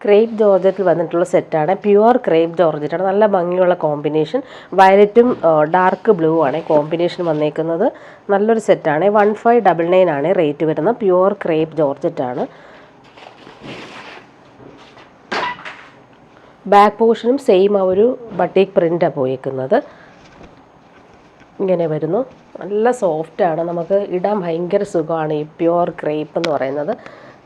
Crepe ജോർജറ്റിൽ വന്നിട്ടുള്ള സെറ്റാണ്. പ്യുവർ ക്രേപ്പ് ജോർജറ്റാണ്. നല്ല ഭംഗിയുള്ള കോമ്പിനേഷൻ. വയലറ്റും ഡാർക്ക് ബ്ലൂ ആണ് കോമ്പിനേഷൻ വന്നേക്കുന്നത്. നല്ലൊരു സെറ്റാണ്. 1599 ആണ് റേറ്റ് വരുന്നത്. പ്യുവർ ക്രേപ്പ് ജോർജറ്റാണ്. ബാക്ക് പോർഷനും സെയിം ആ ഒരു ബട്ടീക്ക് പ്രിൻ്റാണ് പോയേക്കുന്നത്. ഇങ്ങനെ വരുന്നു. നല്ല സോഫ്റ്റാണ്. നമുക്ക് ഇടാൻ ഭയങ്കര സുഖമാണ് ഈ പ്യുവർ ക്രേപ്പ് എന്ന് പറയുന്നത്.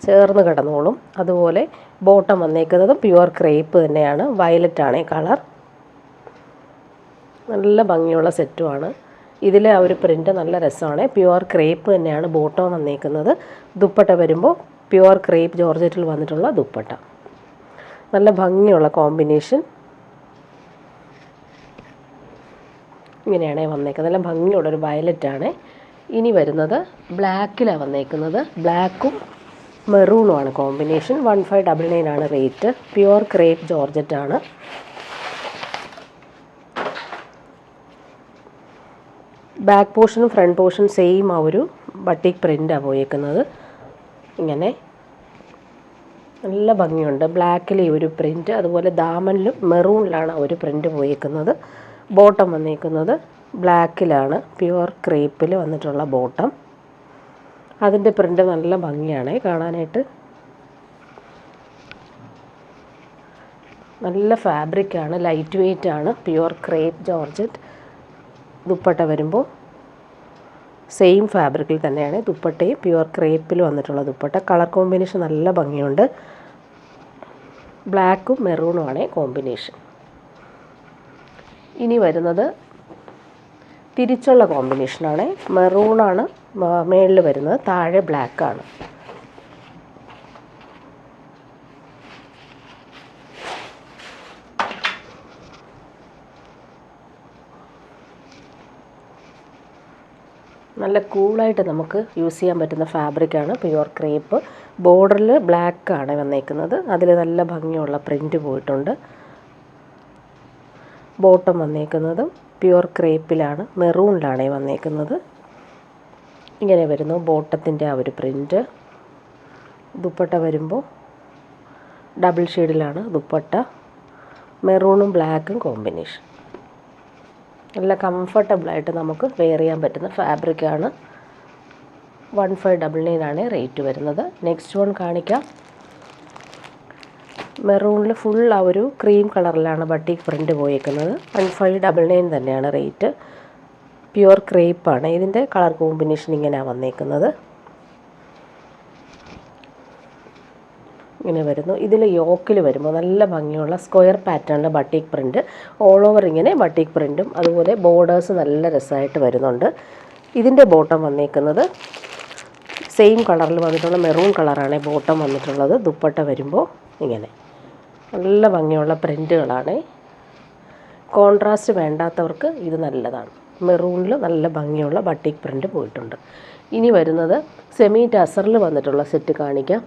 ചേർന്ന് കിടന്നോളും. അതുപോലെ ബോട്ടം വന്നേക്കുന്നത് പ്യുവർ ക്രേപ്പ് തന്നെയാണ്. വയലറ്റാണ് കളർ. നല്ല ഭംഗിയുള്ള സെറ്റുമാണ്. ഇതിലെ ആ ഒരു പ്രിൻ്റ് നല്ല രസമാണ്. പ്യുവർ ക്രേപ്പ് തന്നെയാണ് ബോട്ടം വന്നേക്കുന്നത്. ദുപ്പട്ട വരുമ്പോൾ പ്യുവർ ക്രേപ്പ് ജോർജറ്റിൽ വന്നിട്ടുള്ള ദുപ്പട്ട. നല്ല ഭംഗിയുള്ള കോമ്പിനേഷൻ. ഇങ്ങനെയാണ് വന്നേക്കുന്നത്. നല്ല ഭംഗിയുള്ളൊരു വയലറ്റാണ്. ഇനി വരുന്നത് ബ്ലാക്കിലാണ് വന്നേക്കുന്നത്. ബ്ലാക്കും മെറൂണുമാണ് കോമ്പിനേഷൻ. 1599 ആണ് റേറ്റ്. പ്യുവർ ക്രേപ്പ് ജോർജറ്റാണ്. ബാക്ക് പോർഷനും ഫ്രണ്ട് പോർഷൻ സെയിം ആ ഒരു ബട്ടീക്ക് പ്രിൻ്റാണ് പോയേക്കുന്നത്. ഇങ്ങനെ നല്ല ഭംഗിയുണ്ട്. ബ്ലാക്കിൽ ഈ ഒരു പ്രിൻ്റ്, അതുപോലെ ദാമനിലും മെറൂണിലാണ് ഒരു പ്രിൻ്റ് പോയേക്കുന്നത്. ബോട്ടം വന്നേക്കുന്നത് ബ്ലാക്കിലാണ്. പ്യുവർ ക്രേപ്പിൽ വന്നിട്ടുള്ള ബോട്ടം. അതിൻ്റെ പ്രിൻ്റ് നല്ല ഭംഗിയാണ് കാണാനായിട്ട്. നല്ല ഫാബ്രിക്കാണ്. ലൈറ്റ് വെയ്റ്റ് ആണ്. Pure crepe georgette. ദുപ്പട്ട വരുമ്പോൾ സെയിം ഫാബ്രിക്കിൽ തന്നെയാണ് ദുപ്പട്ടയും. പ്യുവർ ക്രേപ്പിൽ വന്നിട്ടുള്ള ദുപ്പട്ട. കളർ കോമ്പിനേഷൻ നല്ല ഭംഗിയുണ്ട്. ബ്ലാക്കും മെറൂണുമാണ് കോമ്പിനേഷൻ. ഇനി വരുന്നത് തിരിച്ചുള്ള കോമ്പിനേഷനാണ്. മെറൂണാണ് മേളിൽ വരുന്നത്, താഴെ ബ്ലാക്കാണ്. നല്ല കൂളായിട്ട് നമുക്ക് യൂസ് ചെയ്യാൻ പറ്റുന്ന ഫാബ്രിക്കാണ് പ്യുവർ ക്രേപ്പ്. ബോർഡറിൽ ബ്ലാക്കാണ് വന്നേക്കുന്നത്. അതിൽ നല്ല ഭംഗിയുള്ള പ്രിൻ്റ് പോയിട്ടുണ്ട്. Bottom വന്നേക്കുന്നതും pure ക്രേപ്പിലാണ്. മെറൂണിലാണ് വന്നേക്കുന്നത്. ഇങ്ങനെ വരുന്നു ബോട്ടത്തിൻ്റെ ആ ഒരു പ്രിൻ്റ്. ദുപ്പട്ട വരുമ്പോൾ ഡബിൾ ഷെയ്ഡിലാണ് ദുപ്പട്ട. മെറൂണും ബ്ലാക്കും കോമ്പിനേഷൻ. നല്ല കംഫർട്ടബിളായിട്ട് നമുക്ക് വെയർ ചെയ്യാൻ പറ്റുന്ന ഫാബ്രിക്കാണ്. 1599 ആണ് റേറ്റ് വരുന്നത്. നെക്സ്റ്റ് വൺ കാണിക്കാം. മെറൂണിൽ ഫുൾ ആ ഒരു ക്രീം കളറിലാണ് ബട്ടീക്ക് പ്രിൻ്റ് പോയേക്കുന്നത്. 1599 തന്നെയാണ് റേറ്റ്. പ്യുവർ ക്രേപ്പാണ്. ഇതിൻ്റെ കളർ കോമ്പിനേഷൻ ഇങ്ങനെയാണ് വന്നേക്കുന്നത്. ഇങ്ങനെ വരുന്നു. ഇതിൽ യോക്കിൽ വരുമ്പോൾ നല്ല ഭംഗിയുള്ള സ്ക്വയർ പാറ്റേണിലെ ബട്ടീക്ക് പ്രിൻ്റ്. ഓൾ ഓവർ ഇങ്ങനെ ബട്ടീക്ക് പ്രിൻറ്റും അതുപോലെ ബോർഡേഴ്സ് നല്ല രസമായിട്ട് വരുന്നുണ്ട്. ഇതിൻ്റെ ബോട്ടം വന്നേക്കുന്നത് സെയിം കളറിൽ വന്നിട്ടുള്ള മെറൂൺ കളറാണ് ബോട്ടം വന്നിട്ടുള്ളത്. ദുപ്പട്ട വരുമ്പോൾ ഇങ്ങനെ നല്ല ഭംഗിയുള്ള പ്രിൻ്റുകളാണ്. കോൺട്രാസ്റ്റ് വേണ്ടാത്തവർക്ക് ഇത് നല്ലതാണ്. മെറൂണിൽ നല്ല ഭംഗിയുള്ള ബട്ടീക്ക് പ്രിൻ്റ് പോയിട്ടുണ്ട്. ഇനി വരുന്നത് സെമി ടസറിൽ വന്നിട്ടുള്ള സെറ്റ് കാണിക്കാം.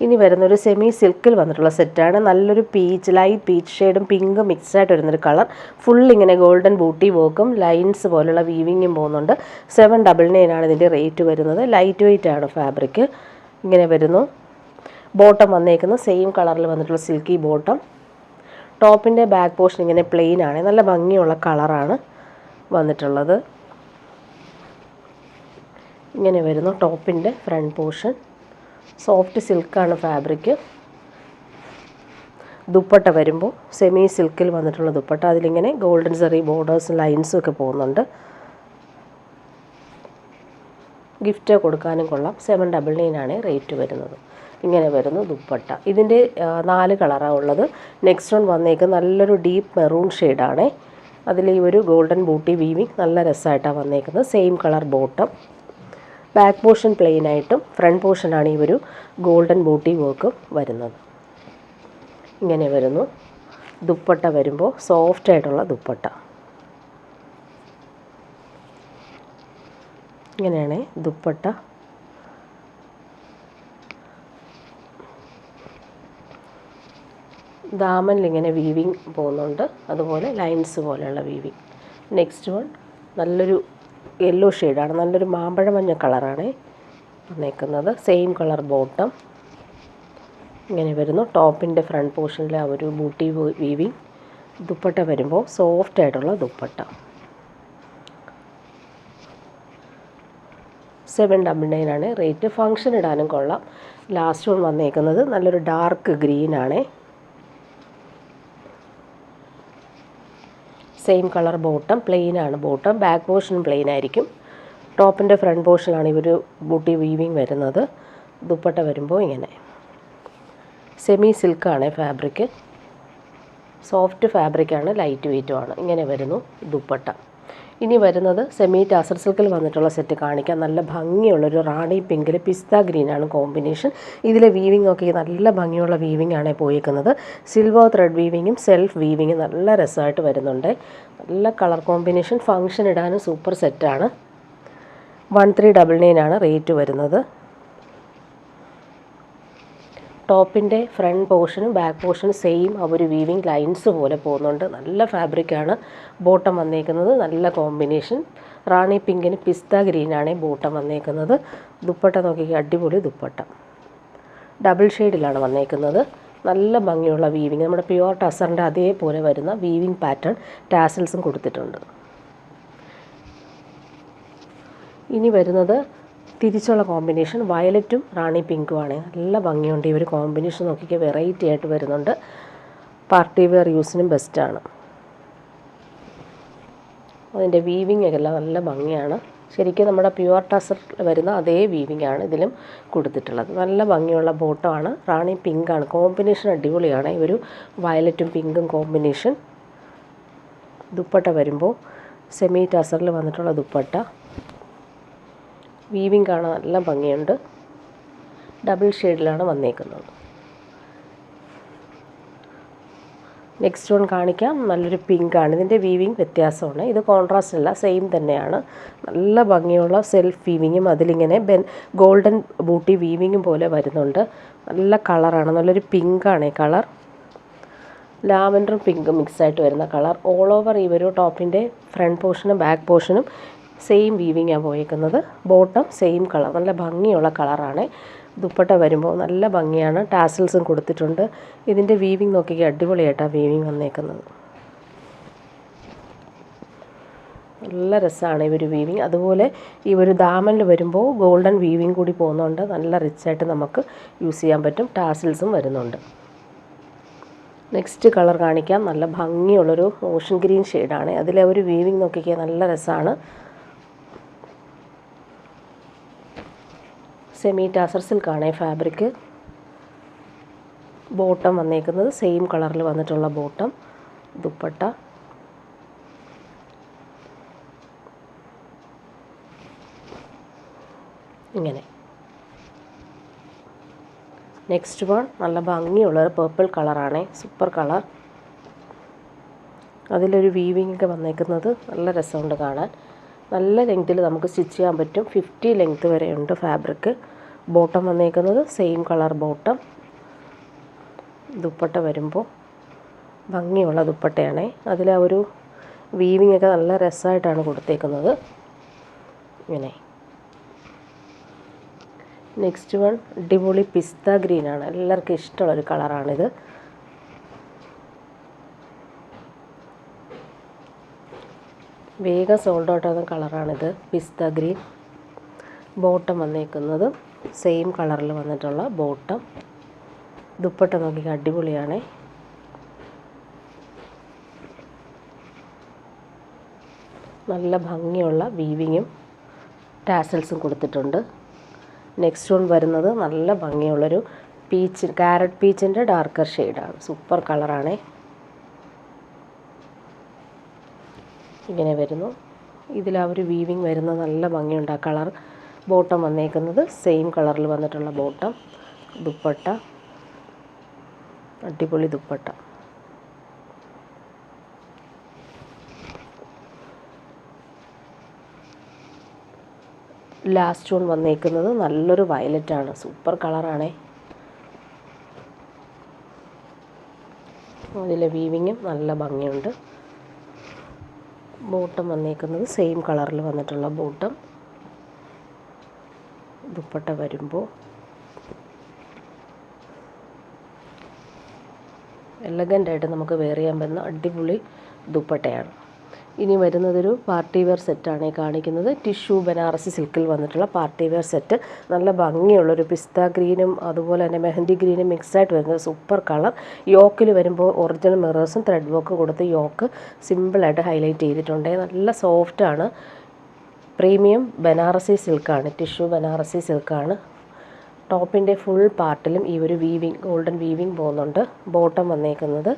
ഇനി വരുന്നൊരു സെമി സിൽക്കിൽ വന്നിട്ടുള്ള സെറ്റാണ്. നല്ലൊരു പീച്ച്, ലൈറ്റ് പീച്ച് ഷെയ്ഡും പിങ്കും മിക്സായിട്ട് വരുന്നൊരു കളർ. ഫുൾ ഇങ്ങനെ ഗോൾഡൻ ബൂട്ടി വർക്കും ലൈൻസ് പോലുള്ള വീവിങ്ങും പോകുന്നുണ്ട്. 799 ആണ് ഇതിൻ്റെ റേറ്റ് വരുന്നത്. ലൈറ്റ് വെയ്റ്റ് ആണ് ഫാബ്രിക്. ഇങ്ങനെ വരുന്നു. ബോട്ടം വന്നേക്കുന്നത് സെയിം കളറിൽ വന്നിട്ടുള്ള സിൽക്കി ബോട്ടം. ടോപ്പിൻ്റെ ബാക്ക് പോർഷൻ ഇങ്ങനെ പ്ലെയിൻ ആണ്. നല്ല ഭംഗിയുള്ള കളറാണ് വന്നിട്ടുള്ളത്. ഇങ്ങനെ വരുന്നു ടോപ്പിൻ്റെ ഫ്രണ്ട് പോർഷൻ. സോഫ്റ്റ് സിൽക്കാണ് ഫാബ്രിക്. ദുപ്പട്ട വരുമ്പോൾ സെമി സിൽക്കിൽ വന്നിട്ടുള്ള ദുപ്പട്ട. അതിലിങ്ങനെ ഗോൾഡൻ സെറി ബോർഡേഴ്സും ലൈൻസും ഒക്കെ പോകുന്നുണ്ട്. ഗിഫ്റ്റ് കൊടുക്കാനും കൊള്ളാം. 799 ആണ് റേറ്റ് വരുന്നത്. ഇങ്ങനെ വരുന്നു ദുപ്പട്ട. ഇതിൻ്റെ 4 കളറാണ് ഉള്ളത്. നെക്സ്റ്റ് വൺ വന്നേക്ക് നല്ലൊരു ഡീപ്പ് മെറൂൺ ഷെയ്ഡാണ്. അതിൽ ഈ ഒരു ഗോൾഡൻ ബൂട്ടി വീവിങ് നല്ല രസമായിട്ടാണ് വന്നേക്കുന്നത്. Same colour bottom. Back portion plain ആയിട്ടും ഫ്രണ്ട് പോർഷനാണ് ഈ ഒരു ഗോൾഡൻ ബൂട്ടി വർക്കും വരുന്നത്. ഇങ്ങനെ വരുന്നു. ദുപ്പട്ട വരുമ്പോൾ സോഫ്റ്റ് ആയിട്ടുള്ള ദുപ്പട്ട. ഇങ്ങനെയാണ് ദുപ്പട്ട. ദാമനിൽ ഇങ്ങനെ വീവിങ് പോകുന്നുണ്ട്. അതുപോലെ ലൈൻസ് പോലെയുള്ള വീവിങ്. നെക്സ്റ്റ് വൺ നല്ലൊരു യെല്ലോ ഷെയ്ഡാണ്. നല്ലൊരു മാമ്പഴ മഞ്ഞ കളറാണ്. വന്നേക്കുന്നത്. സെയിം കളർ ബോട്ടം ഇങ്ങനെ വരുന്നു. ടോപ്പിൻ്റെ ഫ്രണ്ട് പോർഷനിലെ ആ ഒരു ബൂട്ടി വീവിങ്. ദുപ്പട്ട വരുമ്പോൾ സോഫ്റ്റ് ആയിട്ടുള്ള ദുപ്പട്ട. 799 ആണ് റേറ്റ്. ഫങ്ഷൻ ഇടാനും കൊള്ളാം. ലാസ്റ്റ് വൺ വന്നേക്കുന്നത് നല്ലൊരു ഡാർക്ക് ഗ്രീനാണ്. Same colour bottom. പ്ലെയിൻ ആണ് ബോട്ടം. ബാക്ക് പോർഷൻ പ്ലെയിൻ ആയിരിക്കും. ടോപ്പിൻ്റെ ഫ്രണ്ട് പോർഷനാണ് ഈ ഒരു ബൂട്ടി വീവിങ് വരുന്നത്. ദുപ്പട്ട വരുമ്പോൾ ഇങ്ങനെ സെമി സിൽക്കാണ് ഫാബ്രിക്. സോഫ്റ്റ് ഫാബ്രിക്കാണ്, ലൈറ്റ് വെയ്റ്റുമാണ്. ഇങ്ങനെ വരുന്നു ദുപ്പട്ട. ഇനി വരുന്നത് സെമി ടാസർ സിൽക്കിൽ വന്നിട്ടുള്ള സെറ്റ് കാണിക്കാം. നല്ല ഭംഗിയുള്ളൊരു റാണി പിങ്കിൽ പിസ്ത ഗ്രീനാണ് കോമ്പിനേഷൻ. ഇതിലെ വീവിങ് ഒക്കെ നല്ല ഭംഗിയുള്ള വീവിങ് ആണ് പോയിരിക്കുന്നത്. സിൽവർ ത്രെഡ് വീവിങ്ങും സെൽഫ് വീവിങ്ങും നല്ല രസമായിട്ട് വരുന്നുണ്ട്. നല്ല കളർ കോമ്പിനേഷൻ. ഫങ്ഷൻ ഇടാനും സൂപ്പർ സെറ്റാണ്. 1399 ആണ് റേറ്റ് വരുന്നത്. ടോപ്പിൻ്റെ ഫ്രണ്ട് പോർഷനും ബാക്ക് പോർഷനും സെയിം ആ ഒരു വീവിങ് ലൈൻസ് പോലെ പോകുന്നുണ്ട്. നല്ല ഫാബ്രിക്കാണ്. ബോട്ടം വന്നേക്കുന്നത് നല്ല കോമ്പിനേഷൻ. റാണി പിങ്കിന് പിസ്ത ഗ്രീനാണ് ബോട്ടം വന്നേക്കുന്നത്. ദുപ്പട്ട നോക്കിക്കുക, അടിപൊളി ദുപ്പട്ട. ഡബിൾ ഷെയ്ഡിലാണ് വന്നേക്കുന്നത്. നല്ല ഭംഗിയുള്ള വീവിങ്. നമ്മുടെ പ്യുവർ ടസറിൻ്റെ അതേപോലെ വരുന്ന വീവിങ് പാറ്റേൺ. ടാസൽസും കൊടുത്തിട്ടുണ്ട്. ഇനി വരുന്നത് തിരിച്ചുള്ള കോമ്പിനേഷൻ വയലറ്റും റാണി പിങ്കുമാണ്. നല്ല ഭംഗിയുണ്ട്. ഈ ഒരു കോമ്പിനേഷൻ നോക്കിക്കുക, വെറൈറ്റി ആയിട്ട് വരുന്നുണ്ട്. പാർട്ടി വെയർ യൂസിനും ബെസ്റ്റാണ്. അതിൻ്റെ വീവിങ് ഒക്കെ എല്ലാം നല്ല ഭംഗിയാണ്. ശരിക്കും നമ്മുടെ പ്യുവർ ടസർ വരുന്ന അതേ വീവിങ് ആണ് ഇതിലും കൊടുത്തിട്ടുള്ളത്. നല്ല ഭംഗിയുള്ള ബോട്ടമാണ്. റാണി പിങ്കാണ് കോമ്പിനേഷൻ. അടിപൊളിയാണ് ഈ ഒരു വയലറ്റും പിങ്കും കോമ്പിനേഷൻ. ദുപ്പട്ട വരുമ്പോൾ സെമി ടസറിൽ വന്നിട്ടുള്ള ദുപ്പട്ട. വീവിങ് കാണാൻ നല്ല ഭംഗിയുണ്ട്. ഡബിൾ ഷെയ്ഡിലാണ് വന്നേക്കുന്നത്. നെക്സ്റ്റ് വൺ കാണിക്കാം. നല്ലൊരു പിങ്കാണ്. ഇതിൻ്റെ വീവിങ് വ്യത്യാസമാണ്. ഇത് കോൺട്രാസ്റ്റ് അല്ല, സെയിം തന്നെയാണ്. നല്ല ഭംഗിയുള്ള സെൽഫ് വീവിങ്ങും അതിലിങ്ങനെ ഗോൾഡൻ ബൂട്ടി വീവിങ്ങും പോലെ വരുന്നുണ്ട്. നല്ല കളറാണ്. നല്ലൊരു പിങ്കാണ് ഈ കളർ. ലാവൻഡറും പിങ്കും മിക്സായിട്ട് വരുന്ന കളർ. ഓൾ ഓവർ ഈ ഒരു ടോപ്പിൻ്റെ ഫ്രണ്ട് പോർഷനും ബാക്ക് പോർഷനും സെയിം വീവിങ്ങാണ് പോയേക്കുന്നത്. Bottom same colour. നല്ല ഭംഗിയുള്ള കളറാണ്. ദുപ്പട്ട വരുമ്പോൾ നല്ല ഭംഗിയാണ്. ടാസൽസും കൊടുത്തിട്ടുണ്ട്. ഇതിൻ്റെ വീവിങ് നോക്കിക്കുക, അടിപൊളിയായിട്ടാണ് വീവിങ് വന്നേക്കുന്നത്. നല്ല രസമാണ് ഈ ഒരു വീവിങ്. അതുപോലെ ഈ ഒരു ദാമനിൽ വരുമ്പോൾ ഗോൾഡൻ വീവിങ് കൂടി പോകുന്നുണ്ട്. നല്ല റിച്ചായിട്ട് നമുക്ക് യൂസ് ചെയ്യാൻ പറ്റും. ടാസൽസും വരുന്നുണ്ട്. നെക്സ്റ്റ് കളർ കാണിക്കാം. നല്ല ഭംഗിയുള്ളൊരു ഓഷൻ ഗ്രീൻ ഷെയ്ഡാണ്. അതിലെ ഒരു വീവിങ് നോക്കിക്കുക, നല്ല രസമാണ്. Semi ടാസർ സിൽക്കാണ് fabric. ബോട്ടം വന്നേക്കുന്നത് സെയിം കളറിൽ വന്നിട്ടുള്ള ബോട്ടം. ദുപ്പട്ട ഇങ്ങനെ. നെക്സ്റ്റ് വൺ നല്ല ഭംഗിയുള്ള പേർപ്പിൾ കളറാണ്. Super colour. അതിലൊരു വീവിങ് ഒക്കെ വന്നേക്കുന്നത് നല്ല രസമുണ്ട് കാണാൻ. നല്ല ലെങ്ത്തിൽ നമുക്ക് സ്റ്റിച്ച് ചെയ്യാൻ പറ്റും. 50 ലെങ്ത്ത് വരെയുണ്ട് ഫാബ്രിക്. ബോട്ടം വന്നേക്കുന്നത് സെയിം കളർ ബോട്ടം. ദുപ്പട്ട വരുമ്പോൾ ഭംഗിയുള്ള ദുപ്പട്ടയാണ്. അതിൽ ആ ഒരു വീവിങ് ഒക്കെ നല്ല രസമായിട്ടാണ് കൊടുത്തേക്കുന്നത്. ഇങ്ങനെ. നെക്സ്റ്റ് വൺ അടിപൊളി പിസ്ത ഗ്രീനാണ്. എല്ലാവർക്കും ഇഷ്ടമുള്ളൊരു കളറാണിത്. വേഗം സോൾഡ് ഔട്ട് ആകുന്ന കളറാണിത്. പിസ്ത ഗ്രീൻ. ബോട്ടം വന്നേക്കുന്നത് സെയിം കളറിൽ വന്നിട്ടുള്ള ബോട്ടം. ദുപ്പട്ട നോക്കി അടിപൊളിയാണ്. നല്ല ഭംഗിയുള്ള വീവിങ്ങും ടാസൽസും കൊടുത്തിട്ടുണ്ട്. നെക്സ്റ്റ് വൺ വരുന്നത് നല്ല ഭംഗിയുള്ളൊരു കാരറ്റ് പീച്ചിൻ്റെ ഡാർക്കർ ഷെയ്ഡാണ്. സൂപ്പർ കളറാണ്. ഇങ്ങനെ വരുന്നു. ഇതിൽ ആ ഒരു വീവിങ് വരുന്നത് നല്ല ഭംഗിയുണ്ട് ആ കളർ. ബോട്ടം വന്നേക്കുന്നത് സെയിം കളറിൽ വന്നിട്ടുള്ള ബോട്ടം. ദുപ്പട്ട അടിപൊളി ദുപ്പട്ട. ലാസ്റ്റ് വൺ വന്നേക്കുന്നത് നല്ലൊരു വയലറ്റാണ്. സൂപ്പർ കളറാണ്. അതിലെ വീവിങ്ങും നല്ല ഭംഗിയുണ്ട്. ബോട്ടം വന്നേക്കുന്നത് സെയിം കളറിൽ വന്നിട്ടുള്ള ബോട്ടം. ദുപ്പട്ട വരുമ്പോൾ എലഗൻ്റായിട്ട് നമുക്ക് വെയർ ചെയ്യാൻ പറ്റുന്ന അടിപൊളി ദുപ്പട്ടയാണ്. ഇനി വരുന്നതൊരു പാർട്ടി വെയർ സെറ്റാണ് ഈ കാണിക്കുന്നത്. ടിഷ്യൂ ബനാറസി സിൽക്കിൽ വന്നിട്ടുള്ള പാർട്ടി വെയർ സെറ്റ്. നല്ല ഭംഗിയുള്ളൊരു പിസ്ത ഗ്രീനും അതുപോലെ തന്നെ മെഹന്തി ഗ്രീനും മിക്സായിട്ട് വരുന്നത് സൂപ്പർ കളർ. യോക്കിൽ വരുമ്പോൾ ഒറിജിനൽ മിറേഴ്സും ത്രെഡ് വർക്ക് കൊടുത്ത് യോക്ക് സിമ്പിളായിട്ട് ഹൈലൈറ്റ് ചെയ്തിട്ടുണ്ട്. നല്ല സോഫ്റ്റാണ്. പ്രീമിയം ബനാറസി സിൽക്കാണ്, ടിഷ്യൂ ബനാറസി സിൽക്കാണ്. ടോപ്പിൻ്റെ ഫുൾ പാർട്ടിലും ഈ ഒരു വീവിങ്, ഗോൾഡൻ വീവിങ് പോകുന്നുണ്ട്. ബോട്ടം വന്നേക്കുന്നത്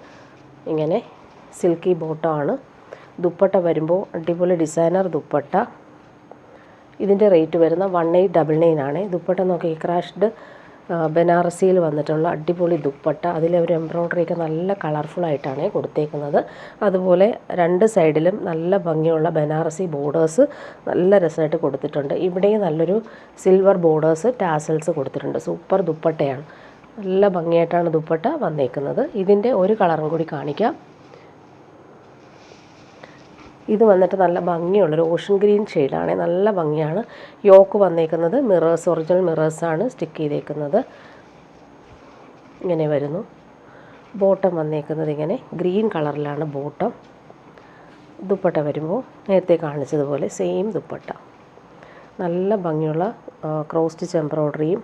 ഇങ്ങനെ സിൽക്കി ബോട്ടമാണ്. ദുപ്പട്ട വരുമ്പോൾ അടിപൊളി ഡിസൈനർ ദുപ്പട്ട. ഇതിൻ്റെ റേറ്റ് വരുന്ന 1899 ആണ്. ദുപ്പട്ട നോക്കി ക്രാഷ്ഡ് ബനാറസിയിൽ വന്നിട്ടുള്ള അടിപൊളി ദുപ്പട്ട. അതിലെ ഒരു എംബ്രോയ്ഡറിയൊക്കെ നല്ല കളർഫുള്ളായിട്ടാണ് കൊടുത്തേക്കുന്നത്. അതുപോലെ രണ്ട് സൈഡിലും നല്ല ഭംഗിയുള്ള ബനാറസി ബോർഡേഴ്സ് നല്ല രസമായിട്ട് കൊടുത്തിട്ടുണ്ട്. ഇവിടെയും നല്ലൊരു സിൽവർ ബോർഡേഴ്സ് ടാസൽസ് കൊടുത്തിട്ടുണ്ട്. സൂപ്പർ ദുപ്പട്ടയാണ്. നല്ല ഭംഗിയായിട്ടാണ് ദുപ്പട്ട വന്നേക്കുന്നത്. ഇതിൻ്റെ ഒരു കളറും കൂടി കാണിക്കാം. ഇത് വന്നിട്ട് നല്ല ഭംഗിയുള്ളൊരു ഓഷൻ ഗ്രീൻ ഷെയ്ഡാണ്. നല്ല ഭംഗിയാണ്. യോക്ക് വന്നേക്കുന്നത് മിറേഴ്സ്, ഒറിജിനൽ മിറേഴ്സാണ് സ്റ്റിക്ക് ചെയ്തേക്കുന്നത്. ഇങ്ങനെ വരുന്നു. ബോട്ടം വന്നേക്കുന്നത് ഇങ്ങനെ ഗ്രീൻ കളറിലാണ് ബോട്ടം. ദുപ്പട്ട വരുമ്പോൾ നേരത്തെ കാണിച്ചതുപോലെ സെയിം ദുപ്പട്ട. നല്ല ഭംഗിയുള്ള ക്രോസ് സ്റ്റിച്ച് എംബ്രോയ്ഡറിയും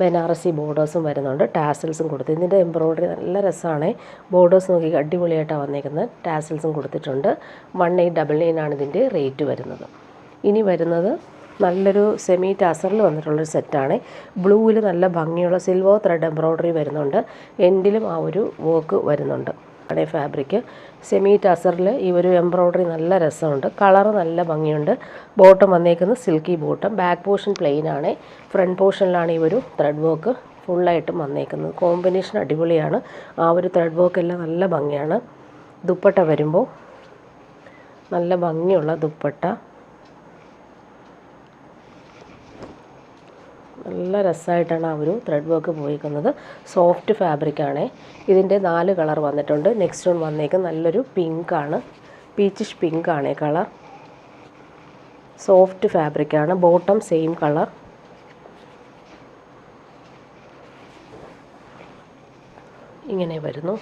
ബനാറസി ബോർഡേഴ്സും വരുന്നുണ്ട്. ടാസൽസും കൊടുത്ത് ഇതിൻ്റെ എംബ്രോയ്ഡറി നല്ല രസമാണ്. ബോർഡേഴ്സ് നോക്കി അടിപൊളിയായിട്ടാണ് വന്നേക്കുന്നത്. ടാസൽസും കൊടുത്തിട്ടുണ്ട്. 1899 ആണ് ഇതിൻ്റെ റേറ്റ് വരുന്നത്. ഇനി വരുന്നത് നല്ലൊരു സെമി ടാസറിൽ വന്നിട്ടുള്ളൊരു സെറ്റാണ്. ബ്ലൂവിൽ നല്ല ഭംഗിയുള്ള സിൽവർ ത്രെഡ് എംബ്രോയ്ഡറി വരുന്നുണ്ട്. എൻഡിലും ആ ഒരു വർക്ക് വരുന്നുണ്ട്. അവിടെ ഫാബ്രിക് സെമി ടാസറിൽ ഈ ഒരു എംബ്രോയ്ഡറി നല്ല രസമുണ്ട്. കളറ് നല്ല ഭംഗിയുണ്ട്. ബോട്ടം വന്നേക്കുന്നത് silky bottom. Back portion plain ആണ്. ഫ്രണ്ട് പോർഷനിലാണ് ഈ ഒരു ത്രെഡ് വർക്ക് ഫുള്ളായിട്ടും വന്നേക്കുന്നത്. കോമ്പിനേഷൻ അടിപൊളിയാണ്. ആ ഒരു ത്രെഡ് വർക്ക് എല്ലാം നല്ല ഭംഗിയാണ്. ദുപ്പട്ട വരുമ്പോൾ നല്ല ഭംഗിയുള്ള ദുപ്പട്ട. നല്ല രസമായിട്ടാണ് ആ ഒരു ത്രെഡ് വർക്ക് പോയിരിക്കുന്നത്. സോഫ്റ്റ് ഫാബ്രിക്കാണ്. ഇതിൻ്റെ 4 കളർ വന്നിട്ടുണ്ട്. നെക്സ്റ്റ് വൺ വന്നേക്കുന്നത് നല്ലൊരു പിങ്കാണ്, പീച്ചിഷ് പിങ്കാണ് കളർ. സോഫ്റ്റ് ഫാബ്രിക്കാണ്. Bottom same colour. ഇങ്ങനെ വരുന്നു.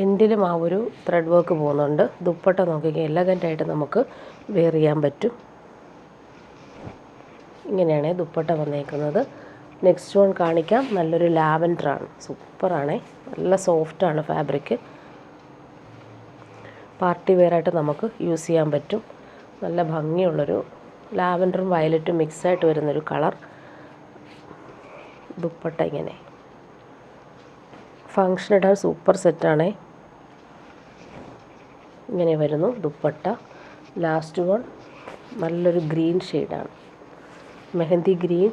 എൻഡിലും ആ ഒരു ത്രെഡ് വർക്ക് പോകുന്നുണ്ട്. ദുപ്പട്ട നോക്കിക്കുക എലഗൻ്റായിട്ട് നമുക്ക് വെയർ ചെയ്യാൻ പറ്റും. ഇങ്ങനെയാണ് ദുപ്പട്ട വന്നേക്കുന്നത്. നെക്സ്റ്റ് വൺ കാണിക്കാം. നല്ലൊരു ലാവൻഡറാണ്. സൂപ്പറാണ്. നല്ല സോഫ്റ്റാണ് ഫാബ്രിക്. പാർട്ടി വെയറായിട്ട് നമുക്ക് യൂസ് ചെയ്യാൻ പറ്റും. നല്ല ഭംഗിയുള്ളൊരു ലാവൻഡറും വയലറ്റും മിക്സായിട്ട് വരുന്നൊരു കളർ. ദുപ്പട്ട ഇങ്ങനെ ഫങ്ഷൻ ഇടാൻ സൂപ്പർ സെറ്റാണ്. ഇങ്ങനെ വരുന്നു ദുപ്പട്ട. ലാസ്റ്റ് വൺ നല്ലൊരു ഗ്രീൻ ഷെയ്ഡാണ്. മെഹന്തി ഗ്രീൻ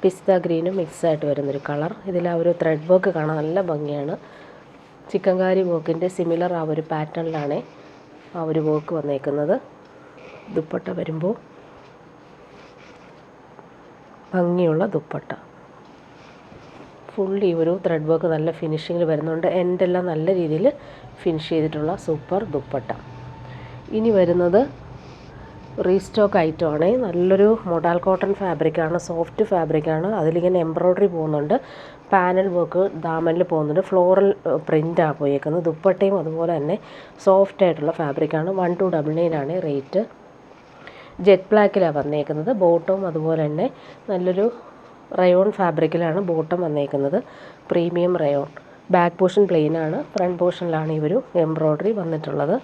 പിസ്ത ഗ്രീനും മിക്സായിട്ട് വരുന്നൊരു കളർ. ഇതിൽ ആ ഒരു ത്രെഡ് വർക്ക് കാണാൻ നല്ല ഭംഗിയാണ്. ചിക്കൻകാരി വർക്കിൻ്റെ സിമിലർ ആ ഒരു പാറ്റേണിലാണ് ആ ഒരു വർക്ക് വന്നേക്കുന്നത്. ദുപ്പട്ട വരുമ്പോൾ ഭംഗിയുള്ള ദുപ്പട്ട. ഫുള്ളി ഒരു ത്രെഡ് വർക്ക് നല്ല ഫിനിഷിങ്ങിൽ വരുന്നുണ്ട്. എൻഡെല്ലാം നല്ല രീതിയിൽ ഫിനിഷ് ചെയ്തിട്ടുള്ള സൂപ്പർ ദുപ്പട്ട. ഇനി വരുന്നത് റീസ്റ്റോക്ക് ഐറ്റമാണ്. നല്ലൊരു മോഡൽ കോട്ടൺ ഫാബ്രിക്കാണ്. സോഫ്റ്റ് ഫാബ്രിക്കാണ്. അതിലിങ്ങനെ എംബ്രോയ്ഡറി പോകുന്നുണ്ട്. പാനൽ വർക്ക് ദാമനിൽ പോകുന്നുണ്ട്. ഫ്ലോറൽ പ്രിൻ്റാണ് പോയേക്കുന്നത്. ദുപ്പട്ടയും അതുപോലെ തന്നെ സോഫ്റ്റ് ആയിട്ടുള്ള ഫാബ്രിക്കാണ്. 1299 ആണ് റേറ്റ്. ജെറ്റ് ബ്ലാക്കിലാണ് വന്നേക്കുന്നത്. ബോട്ടവും അതുപോലെ തന്നെ നല്ലൊരു റയോൺ ഫാബ്രിക്കിലാണ് ബോട്ടം വന്നേക്കുന്നത്. Premium rayon. Back portion plain ആണ്. ഫ്രണ്ട് പോർഷനിലാണ് ഈ ഒരു എംബ്രോയ്ഡറി വന്നിട്ടുള്ളത്.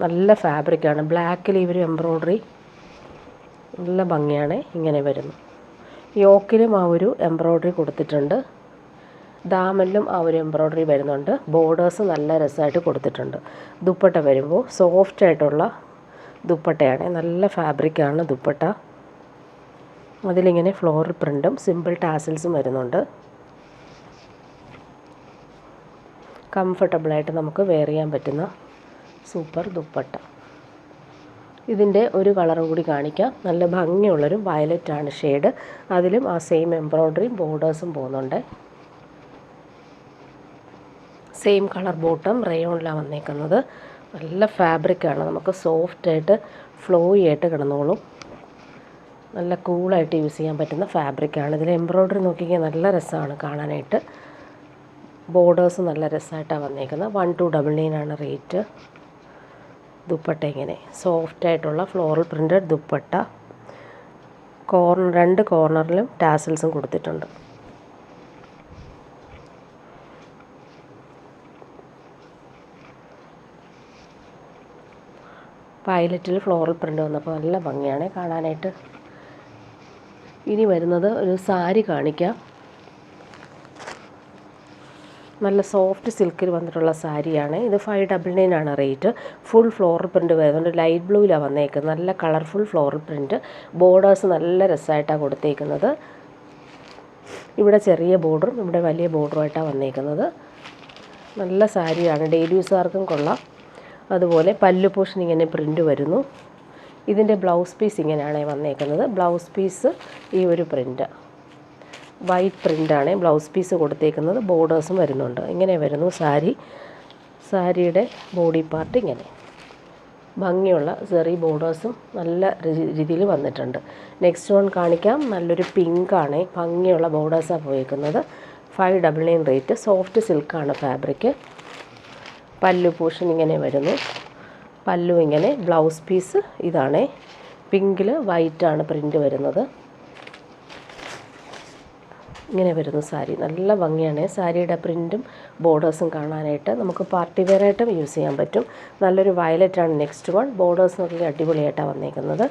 നല്ല ഫാബ്രിക്കാണ്. ബ്ലാക്കിൽ ഈ ഒരു എംബ്രോയ്ഡറി നല്ല ഭംഗിയാണ്. ഇങ്ങനെ വരുന്നു. യോക്കിലും ആ ഒരു എംബ്രോയ്ഡറി കൊടുത്തിട്ടുണ്ട്. ദാമനിലും ആ ഒരു എംബ്രോയ്ഡറി വരുന്നുണ്ട്. ബോർഡേഴ്സ് നല്ല രസമായിട്ട് കൊടുത്തിട്ടുണ്ട്. ദുപ്പട്ട വരുമ്പോൾ സോഫ്റ്റ് ആയിട്ടുള്ള ദുപ്പട്ടയാണ്. നല്ല ഫാബ്രിക്കാണ് ദുപ്പട്ട. അതിലിങ്ങനെ ഫ്ലോറൽ പ്രിൻറ്റും സിമ്പിൾ ടാസൽസും വരുന്നുണ്ട്. കംഫർട്ടബിളായിട്ട് നമുക്ക് വെയർ ചെയ്യാൻ പറ്റുന്ന സൂപ്പർ ദുപ്പട്ട. ഇതിൻ്റെ ഒരു കളറും കൂടി കാണിക്കാം. നല്ല ഭംഗിയുള്ളൊരു വയലറ്റാണ് ഷെയ്ഡ്. അതിലും ആ സെയിം എംബ്രോയ്ഡറിയും ബോർഡേഴ്സും പോകുന്നുണ്ട്. സെയിം കളർ ബോട്ടം റയോണിലാണ് വന്നേക്കുന്നത്. നല്ല ഫാബ്രിക്കാണ്. നമുക്ക് സോഫ്റ്റായിട്ട് ഫ്ലോയി ആയിട്ട് കിടന്നോളും. നല്ല കൂളായിട്ട് യൂസ് ചെയ്യാൻ പറ്റുന്ന ഫാബ്രിക്കാണ്. ഇതിൽ എംബ്രോയ്ഡറി നോക്കിയാൽ നല്ല രസമാണ് കാണാനായിട്ട്. ബോർഡേഴ്സ് നല്ല രസമായിട്ടാണ് വന്നേക്കുന്നത്. 1299 ആണ് റേറ്റ്. ദുപ്പട്ട ഇങ്ങനെ സോഫ്റ്റായിട്ടുള്ള ഫ്ലോറൽ പ്രിൻറ്റഡ് ദുപ്പട്ട. രണ്ട് കോർണറിലും ടാസൽസും കൊടുത്തിട്ടുണ്ട്. പൈലറ്റിൽ ഫ്ലോറൽ പ്രിൻ്റ് വന്നപ്പോൾ നല്ല ഭംഗിയാണ് കാണാനായിട്ട്. ഇനി വരുന്നത് ഒരു സാരി കാണിക്കാം. നല്ല സോഫ്റ്റ് സിൽക്കിൽ വന്നിട്ടുള്ള സാരിയാണ് ഇത്. 599 ആണ് റേറ്റ്. ഫുൾ ഫ്ലോറൽ പ്രിൻറ്റ് വരുന്നുണ്ട്. ലൈറ്റ് ബ്ലൂവിലാണ് വന്നേക്കുന്നത്. നല്ല കളർഫുൾ ഫ്ലോറൽ പ്രിൻറ്റ്. ബോർഡേഴ്സ് നല്ല രസമായിട്ടാണ് കൊടുത്തേക്കുന്നത്. ഇവിടെ ചെറിയ ബോർഡറും ഇവിടെ വലിയ ബോർഡറുമായിട്ടാണ് വന്നേക്കുന്നത്. നല്ല സാരിയാണ്, ഡെയിലി യൂസുകാർക്കും കൊള്ളാം. അതുപോലെ പല്ലു പോർഷൻ ഇങ്ങനെ പ്രിൻറ്റ് വരുന്നു. ഇതിൻ്റെ ബ്ലൗസ് പീസ് ഇങ്ങനെയാണ് വന്നേക്കുന്നത്. ബ്ലൗസ് പീസ് ഈ ഒരു പ്രിൻറ്റ് വൈറ്റ് പ്രിൻ്റാണ് ബ്ലൗസ് പീസ് കൊടുത്തേക്കുന്നത്. ബോർഡേഴ്സും വരുന്നുണ്ട്. ഇങ്ങനെ വരുന്നു സാരി. സാരിയുടെ ബോഡി പാർട്ട് ഇങ്ങനെ ഭംഗിയുള്ള സെറി ബോർഡേഴ്സും നല്ല രീതിയിൽ വന്നിട്ടുണ്ട്. നെക്സ്റ്റ് വൺ കാണിക്കാം. നല്ലൊരു പിങ്കാണ്, ഭംഗിയുള്ള ബോർഡേഴ്സാണ് പോയേക്കുന്നത്. 599 റേറ്റ്. സോഫ്റ്റ് സിൽക്കാണ് ഫാബ്രിക്. പല്ലു പോർഷൻ ഇങ്ങനെ വരുന്നു. പല്ലു ഇങ്ങനെ. ബ്ലൗസ് പീസ് ഇതാണ്. പിങ്കിൽ വൈറ്റാണ് പ്രിൻ്റ് വരുന്നത്. ഇങ്ങനെ വരുന്നു സാരി. നല്ല ഭംഗിയാണ് സാരിയുടെ പ്രിൻറ്റും ബോർഡേഴ്സും കാണാനായിട്ട്. നമുക്ക് പാർട്ടി വെയറായിട്ടും യൂസ് ചെയ്യാൻ പറ്റും. നല്ലൊരു വയലറ്റാണ് നെക്സ്റ്റ് വൺ. ബോർഡേഴ്സ് നോക്കി അടിപൊളിയായിട്ടാണ് വന്നേക്കുന്നത്.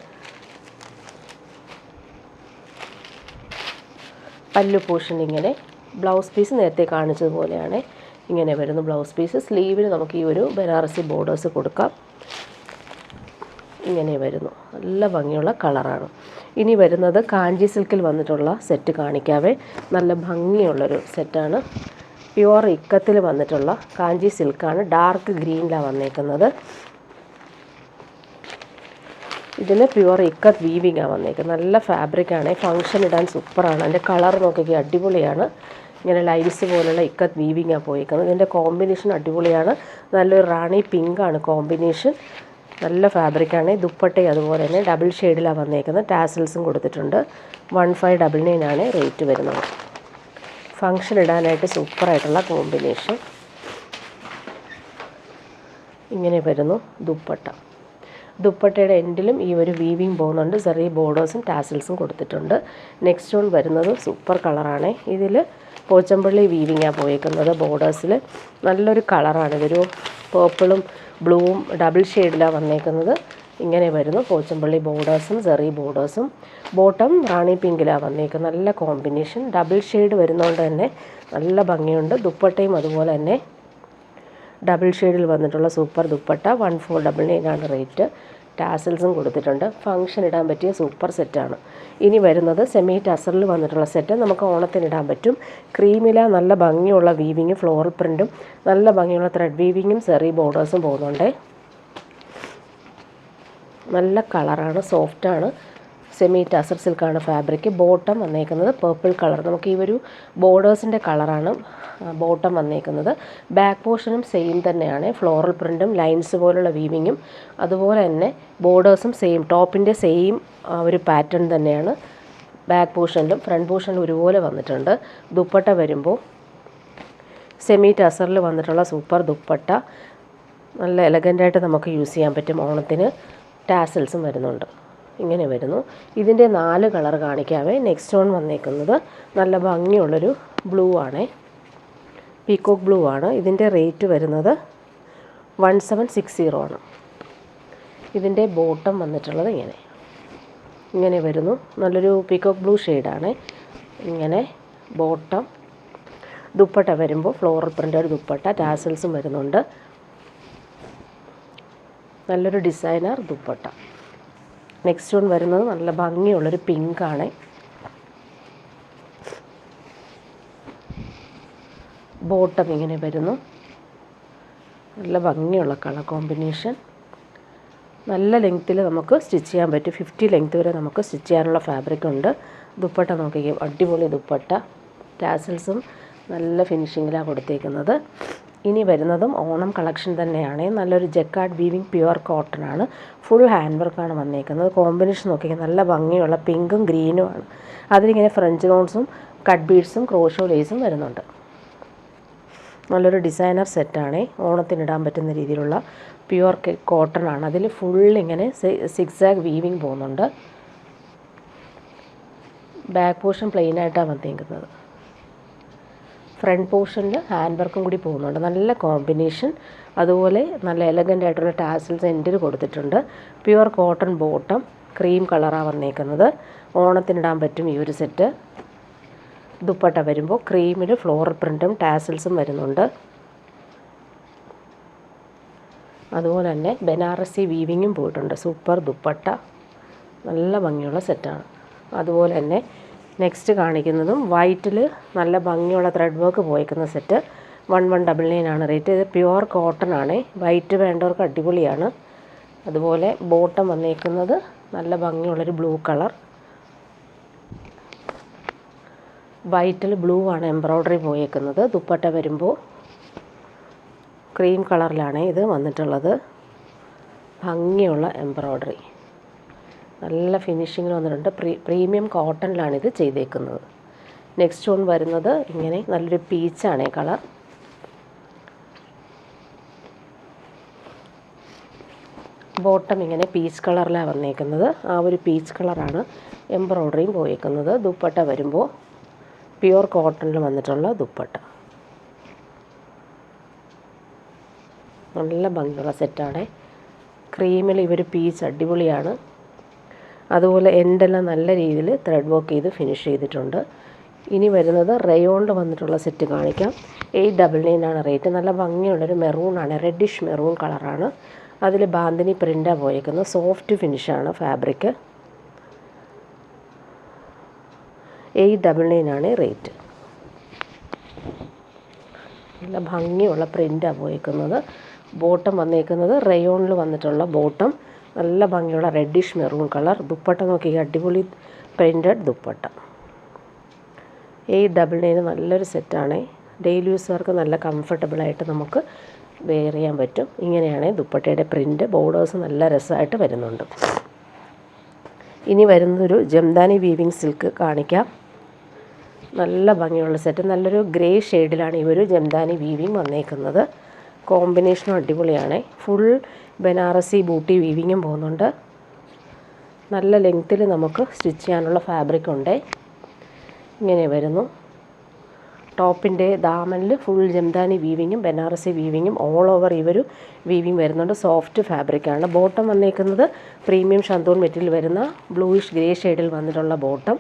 പല്ലു പോർഷൻ ഇങ്ങനെ. ബ്ലൗസ് പീസ് നേരത്തെ കാണിച്ചതുപോലെയാണ്. ഇങ്ങനെ വരുന്നു ബ്ലൗസ് പീസ്. സ്ലീവിന് നമുക്ക് ഈ ഒരു ബനാറസി ബോർഡേഴ്സ് കൊടുക്കാം. ഇങ്ങനെ വരുന്നു. നല്ല ഭംഗിയുള്ള കളറാണ്. ഇനി വരുന്നത് കാഞ്ചി സിൽക്കിൽ വന്നിട്ടുള്ള സെറ്റ് കാണിക്കാവേ. നല്ല ഭംഗിയുള്ളൊരു സെറ്റാണ്. പ്യുവർ ഇക്കത്തിൽ വന്നിട്ടുള്ള കാഞ്ചി സിൽക്കാണ്. ഡാർക്ക് ഗ്രീനിലാണ് വന്നേക്കുന്നത്. ഇതിൽ പ്യുവർ ഇക്കത്ത് വീവിങ്ങാണ് വന്നേക്കുന്നത്. നല്ല ഫാബ്രിക്കാണ്. ഫങ്ഷൻ ഇടാൻ സൂപ്പറാണ്. അതിൻ്റെ കളർ നോക്കിയാൽ അടിപൊളിയാണ്. ഇങ്ങനെ ലൈൻസ് പോലുള്ള ഇക്കത്ത് വീവിങ്ങാണ് പോയേക്കുന്നത്. ഇതിൻ്റെ കോമ്പിനേഷൻ അടിപൊളിയാണ്. നല്ലൊരു റാണി പിങ്കാണ് കോമ്പിനേഷൻ. നല്ല ഫാബ്രിക്കാണ്. ദുപ്പട്ടയും അതുപോലെ തന്നെ ഡബിൾ ഷെയ്ഡിലാണ് വന്നേക്കുന്നത്. ടാസൽസും കൊടുത്തിട്ടുണ്ട്. 1599 ആണ് റേറ്റ് വരുന്നത്. ഫങ്ഷൻ ഇടാനായിട്ട് സൂപ്പറായിട്ടുള്ള കോമ്പിനേഷൻ. ഇങ്ങനെ വരുന്നു ദുപ്പട്ട. ദുപ്പട്ടയുടെ എൻഡിലും ഈ ഒരു വീവിങ് പോകുന്നുണ്ട്. ചെറിയ ബോർഡേഴ്സും ടാസൽസും കൊടുത്തിട്ടുണ്ട്. നെക്സ്റ്റ് വൺ വരുന്നത് സൂപ്പർ കളറാണ്. ഇതിൽ പോച്ചമ്പള്ളി വീവിങ്ങാണ് പോയേക്കുന്നത്. ബോർഡേഴ്സിൽ നല്ലൊരു കളറാണ്. ഇതൊരു പേർപ്പിളും ബ്ലൂവും ഡബിൾ ഷെയ്ഡിലാണ് വന്നേക്കുന്നത്. ഇങ്ങനെ വരുന്നു പോച്ചമ്പള്ളി ബോർഡേഴ്സും ചെറി ബോർഡേഴ്സും. ബോട്ടം റാണി പിങ്കിലാണ് വന്നേക്കുന്നത്. നല്ല കോമ്പിനേഷൻ. ഡബിൾ ഷെയ്ഡ് വരുന്നതുകൊണ്ട് തന്നെ നല്ല ഭംഗിയുണ്ട്. ദുപ്പട്ടയും അതുപോലെ തന്നെ ഡബിൾ ഷെയ്ഡിൽ വന്നിട്ടുള്ള സൂപ്പർ ദുപ്പട്ട. 1499 ആണ് റേറ്റ്. ടാസൽസും കൊടുത്തിട്ടുണ്ട്. ഫങ്ഷൻ ഇടാൻ പറ്റിയ സൂപ്പർ സെറ്റാണ്. ഇനി വരുന്നത് സെമി ടസറിൽ വന്നിട്ടുള്ള സെറ്റ്. നമുക്ക് ഓണത്തിന് ഇടാൻ പറ്റും. ക്രീമില നല്ല ഭംഗിയുള്ള വീവിങ്ങും ഫ്ലോറൽ പ്രിൻറ്റും നല്ല ഭംഗിയുള്ള ത്രെഡ് വീവിങ്ങും സെറി ബോർഡേഴ്സും പോകുന്നുണ്ട്. നല്ല കളറാണ്, സോഫ്റ്റാണ്. സെമി ടസർ സിൽക്കാണ് ഫാബ്രിക്. ബോട്ടം വന്നേക്കുന്നത് പേർപ്പിൾ കളർ. നമുക്ക് ഈ ഒരു ബോർഡേഴ്സിൻ്റെ കളറാണ് ബോട്ടം വന്നേക്കുന്നത്. ബാക്ക് പോർഷനും സെയിം തന്നെയാണ്. ഫ്ലോറൽ പ്രിൻറ്റും ലൈൻസ് പോലുള്ള വീവിങ്ങും അതുപോലെ തന്നെ ബോർഡേഴ്സും സെയിം, ടോപ്പിൻ്റെ സെയിം ഒരു പാറ്റേൺ തന്നെയാണ് ബാക്ക് പോർഷനിലും ഫ്രണ്ട് പോർഷനിലും ഒരുപോലെ വന്നിട്ടുണ്ട്. ദുപ്പട്ട വരുമ്പോൾ സെമി ടസറിൽ വന്നിട്ടുള്ള സൂപ്പർ ദുപ്പട്ട. നല്ല എലഗൻ്റായിട്ട് നമുക്ക് യൂസ് ചെയ്യാൻ പറ്റും ഓണത്തിന്. ടാസൽസും വരുന്നുണ്ട്. ഇങ്ങനെ വരുന്നു. ഇതിൻ്റെ 4 കളർ കാണിക്കാവേ. നെക്സ്റ്റ് വൺ വന്നേക്കുന്നത് നല്ല ഭംഗിയുള്ളൊരു ബ്ലൂ ആണ്. പീക്കോക്ക് ബ്ലൂ ആണ്. ഇതിൻ്റെ റേറ്റ് വരുന്നത് 1760 ആണ്. ഇതിൻ്റെ ബോട്ടം വന്നിട്ടുള്ളത് ഇങ്ങനെ വരുന്നു. നല്ലൊരു പീക്കോക്ക് ബ്ലൂ ഷെയ്ഡാണ്. ഇങ്ങനെ ബോട്ടം. ദുപ്പട്ട വരുമ്പോൾ ഫ്ലോറൽ പ്രിൻ്റഡ് ദുപ്പട്ട. ടാസൽസും വരുന്നുണ്ട്. നല്ലൊരു ഡിസൈനർ ദുപ്പട്ട. നെക്സ്റ്റ് വൺ വരുന്നത് നല്ല ഭംഗിയുള്ളൊരു പിങ്കാണ്. ബോട്ടം ഇങ്ങനെ വരുന്നു. നല്ല ഭംഗിയുള്ള കളർ കോമ്പിനേഷൻ. നല്ല ലെങ്ത്തിൽ നമുക്ക് സ്റ്റിച്ച് ചെയ്യാൻ പറ്റും. 50 ലെങ്ത്ത് വരെ നമുക്ക് സ്റ്റിച്ച് ചെയ്യാനുള്ള ഫാബ്രിക് ഉണ്ട്. ദുപ്പട്ട നോക്കിക്കും, അടിപൊളി ദുപ്പട്ട. ടാസൽസും നല്ല ഫിനിഷിങ്ങിലാണ് കൊടുത്തേക്കുന്നത്. ഇനി വരുന്നതും ഓണം കളക്ഷൻ തന്നെയാണ്. നല്ലൊരു ജക്കാർഡ് വീവിങ് പ്യുവർ കോട്ടൺ ആണ്. ഫുൾ ഹാൻഡ് വർക്കാണ് വന്നേക്കുന്നത്. കോമ്പിനേഷൻ നോക്കിയാൽ നല്ല ഭംഗിയുള്ള പിങ്കും ഗ്രീനുമാണ്. അതിലിങ്ങനെ ഫ്രഞ്ച് നോട്ട്സും കട്ട് ബീഡ്സും ക്രോഷോ ലേസും വരുന്നുണ്ട്. നല്ലൊരു ഡിസൈനർ സെറ്റാണ്. ഓണത്തിനിടാൻ പറ്റുന്ന രീതിയിലുള്ള പ്യുവർ കോട്ടൺ ആണ്. അതിൽ ഫുൾ ഇങ്ങനെ സിക്സാഗ് വീവിങ് പോകുന്നുണ്ട്. ബാക്ക് പോർഷൻ പ്ലെയിൻ ആയിട്ടാണ് വന്നേക്കുന്നത്. ഫ്രണ്ട് പോർഷനിൽ ഹാൻഡ് വർക്കും കൂടി പോകുന്നുണ്ട്. നല്ല കോമ്പിനേഷൻ. അതുപോലെ നല്ല എലഗൻ്റ് ആയിട്ടുള്ള ടാസൽസ് എൻഡിൽ കൊടുത്തിട്ടുണ്ട്. പ്യുവർ കോട്ടൺ ബോട്ടം, ക്രീം കളറാണ് വന്നേക്കുന്നത്. ഓണത്തിനിടാൻ പറ്റും ഈ ഒരു സെറ്റ്. ദുപ്പട്ട വരുമ്പോൾ ക്രീമിൽ ഫ്ലോറൽ പ്രിൻറ്റും ടാസൽസും വരുന്നുണ്ട്. അതുപോലെ തന്നെ ബനാറസി വീവിങ്ങും പോയിട്ടുണ്ട്. സൂപ്പർ ദുപ്പട്ട, നല്ല ഭംഗിയുള്ള സെറ്റാണ്. അതുപോലെ തന്നെ നെക്സ്റ്റ് കാണിക്കുന്നതും വൈറ്റിൽ നല്ല ഭംഗിയുള്ള ത്രെഡ് വർക്ക് പോയേക്കുന്ന സെറ്റ് 1199 ആണ് റേറ്റ്. ഇത് പ്യുവർ കോട്ടൺ ആണ്. വൈറ്റ് വേണ്ടവർക്ക് അടിപൊളിയാണ്. അതുപോലെ ബോട്ടം വന്നേക്കുന്നത് നല്ല ഭംഗിയുള്ളൊരു ബ്ലൂ കളർ. വൈറ്റിൽ ബ്ലൂ ആണ് എംബ്രോയ്ഡറി പോയേക്കുന്നത്. ദുപ്പട്ട വരുമ്പോൾ ക്രീം കളറിലാണ് ഇത് വന്നിട്ടുള്ളത്. ഭംഗിയുള്ള എംബ്രോയ്ഡറി, നല്ല ഫിനിഷിങ്ങിൽ വന്നിട്ടുണ്ട്. പ്രീമിയം കോട്ടണിലാണ് ഇത് ചെയ്തേക്കുന്നത്. നെക്സ്റ്റ് വൺ വരുന്നത് ഇങ്ങനെ നല്ലൊരു പീച്ചാണ് കളർ. ബോട്ടം ഇങ്ങനെ പീച്ച് കളറിലാണ് വന്നേക്കുന്നത്. ആ ഒരു പീച്ച് കളറാണ് എംബ്രോയ്ഡറിയും പോയേക്കുന്നത്. ദുപ്പട്ട വരുമ്പോൾ പ്യുവർ കോട്ടണിൽ വന്നിട്ടുള്ള ദുപ്പട്ട, നല്ല ഭംഗിയുള്ള സെറ്റാണ്. ക്രീമിൽ ഇവർ പീച്ച് അടിപൊളിയാണ്. അതുപോലെ എൻഡെല്ലാം നല്ല രീതിയിൽ ത്രെഡ് വർക്ക് ചെയ്ത് ഫിനിഷ് ചെയ്തിട്ടുണ്ട്. ഇനി വരുന്നത് റയോണിൽ വന്നിട്ടുള്ള സെറ്റ് കാണിക്കാം. 899 ആണ് റേറ്റ്. നല്ല ഭംഗിയുള്ളൊരു മെറൂണാണ്, റെഡിഷ് മെറൂൺ കളറാണ്. അതിൽ ബാന്തിനി പ്രിൻ്റാണ് പോയേക്കുന്നത്. Soft ഫിനിഷാണ് fabric. 899 ആണ് റേറ്റ്. നല്ല ഭംഗിയുള്ള പ്രിൻ്റാണ് പോയേക്കുന്നത്. ബോട്ടം വന്നേക്കുന്നത് റയോണിൽ വന്നിട്ടുള്ള ബോട്ടം, നല്ല ഭംഗിയുള്ള റെഡിഷ് മെറൂൺ കളർ. ദുപ്പട്ട നോക്കി, അടിപൊളി പ്രിൻറ്റഡ് ദുപ്പട്ട. 899 നല്ലൊരു സെറ്റാണ്. ഡെയിലി യൂസുകാർക്ക് നല്ല കംഫർട്ടബിളായിട്ട് നമുക്ക് വെയർ ചെയ്യാൻ പറ്റും. ഇങ്ങനെയാണ് ദുപ്പട്ടയുടെ പ്രിൻറ്റ്. ബോർഡേഴ്സ് നല്ല രസമായിട്ട് വരുന്നുണ്ട്. ഇനി വരുന്നതൊരു ജംദാനി വീവിങ് സിൽക്ക് കാണിക്കാം. നല്ല ഭംഗിയുള്ള സെറ്റ്. നല്ലൊരു ഗ്രേ ഷെയ്ഡിലാണ് ഈ ഒരു ജംദാനി വീവിങ് വന്നേക്കുന്നത്. കോമ്പിനേഷനും അടിപൊളിയാണ്. ഫുൾ ബനാറസി ബൂട്ടി വീവിങ്ങും പോകുന്നുണ്ട്. നല്ല ലെങ്ത്തിൽ നമുക്ക് സ്റ്റിച്ച് ചെയ്യാനുള്ള ഫാബ്രിക് ഉണ്ട്. ഇങ്ങനെ വരുന്നു. ടോപ്പിൻ്റെ ദാമനിൽ ഫുൾ ജംദാനി വീവിങ്ങും ബനാറസി വീവിങ്ങും ഓൾ ഓവർ ഈ ഒരു വീവിങ് വരുന്നുണ്ട്. സോഫ്റ്റ് ഫാബ്രിക്കാണ്. ബോട്ടം വന്നേക്കുന്നത് പ്രീമിയം ഷന്തൂൺ മെറ്റീരിയൽ വരുന്ന ബ്ലൂയിഷ് ഗ്രേ ഷെയ്ഡിൽ വന്നിട്ടുള്ള ബോട്ടം.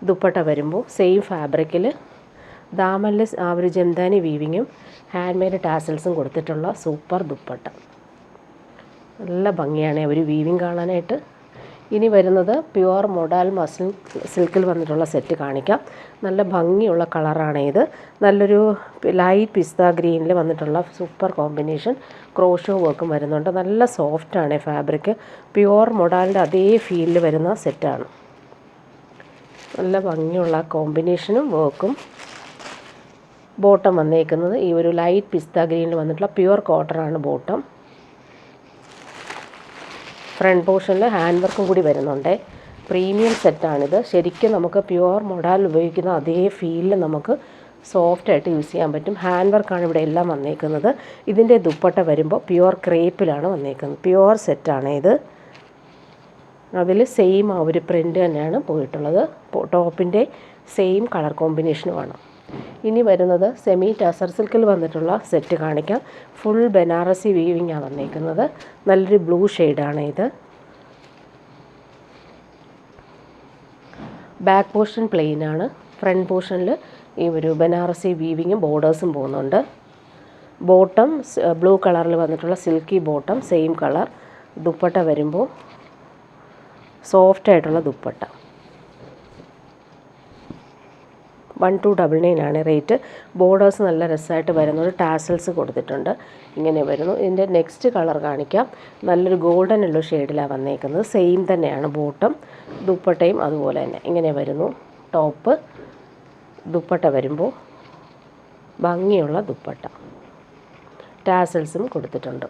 ദുപ്പട്ട വരുമ്പോൾ സെയിം ഫാബ്രിക്കിൽ ദാമനിൽ ആ ഒരു ജംദാനി വീവിങ്ങും ഹാൻഡ് മെയ്ഡ് ടാസൽസും കൊടുത്തിട്ടുള്ള സൂപ്പർ ദുപ്പട്ട. നല്ല ഭംഗിയാണ് ഒരു വീവിങ് കാണാനായിട്ട്. ഇനി വരുന്നത് പ്യുവർ മൊഡാൽ മസ്ലിൻ സിൽക്കിൽ വന്നിട്ടുള്ള സെറ്റ് കാണിക്കാം. നല്ല ഭംഗിയുള്ള കളറാണ് ഇത്. നല്ലൊരു ലൈറ്റ് പിസ്ത ഗ്രീനിൽ വന്നിട്ടുള്ള സൂപ്പർ കോമ്പിനേഷൻ. ക്രോഷോ വർക്കും വരുന്നുണ്ട്. നല്ല സോഫ്റ്റാണ് ഫാബ്രിക്. പ്യുവർ മൊഡാലിൻ്റെ അതേ ഫീലിൽ വരുന്ന സെറ്റാണ്. നല്ല ഭംഗിയുള്ള കോമ്പിനേഷനും വർക്കും. ബോട്ടം വന്നേക്കുന്നത് ഈ ഒരു ലൈറ്റ് പിസ്ത ഗ്രീനിൽ വന്നിട്ടുള്ള പ്യുവർ കോട്ടണാണ് ബോട്ടം. ഫ്രണ്ട് പോർഷനിൽ ഹാൻഡ് വർക്കും കൂടി വരുന്നുണ്ട്. പ്രീമിയം സെറ്റാണിത്. ശരിക്കും നമുക്ക് പ്യുവർ മൊഡാൽ ഉപയോഗിക്കുന്ന അതേ ഫീലിൽ നമുക്ക് സോഫ്റ്റായിട്ട് യൂസ് ചെയ്യാൻ പറ്റും. ഹാൻഡ് വർക്കാണ് ഇവിടെ എല്ലാം വന്നേക്കുന്നത്. ഇതിൻ്റെ ദുപ്പട്ട വരുമ്പോൾ പ്യുവർ ക്രേപ്പിലാണ് വന്നേക്കുന്നത്. പ്യുവർ സെറ്റാണ് ഇത്. അതിൽ സെയിം ആ ഒരു പ്രിൻ്റ് തന്നെയാണ് പോയിട്ടുള്ളത്. ടോപ്പിൻ്റെ സെയിം കളർ കോമ്പിനേഷനുമാണ്. ഇനി വരുന്നത് സെമി ടസർ സിൽക്കിൽ വന്നിട്ടുള്ള സെറ്റ് കാണിക്കാം. ഫുൾ ബനാറസി വീവിങ്ങാണ് വന്നേക്കുന്നത്. നല്ലൊരു ബ്ലൂ ഷെയ്ഡാണ് ഇത്. ബാക്ക് പോർഷൻ പ്ലെയിൻ ആണ്. ഫ്രണ്ട് പോർഷനിൽ ഈ ഒരു ബനാറസി വീവിങ്ങും ബോർഡേഴ്സും പോകുന്നുണ്ട്. ബോട്ടം ബ്ലൂ കളറിൽ വന്നിട്ടുള്ള silky bottom, same colour. Dupatta വരുമ്പോൾ സോഫ്റ്റായിട്ടുള്ള ദുപ്പട്ട. 1299 ആണ് റേറ്റ്. ബോർഡേഴ്സ് നല്ല രസമായിട്ട് വരുന്നുണ്ട്. ടാസൽസ് കൊടുത്തിട്ടുണ്ട്. ഇങ്ങനെ വരുന്നു. ഇതിൻ്റെ നെക്സ്റ്റ് കളർ കാണിക്കാം. നല്ലൊരു ഗോൾഡൻ യെല്ലോ ഷെയ്ഡിലാണ് വന്നേക്കുന്നത്. സെയിം തന്നെയാണ് ബോട്ടം. ദുപ്പട്ടയും അതുപോലെ തന്നെ ഇങ്ങനെ വരുന്നു. ടോപ്പ് ദുപ്പട്ട വരുമ്പോൾ ഭംഗിയുള്ള ദുപ്പട്ട. ടാസൽസും കൊടുത്തിട്ടുണ്ട്.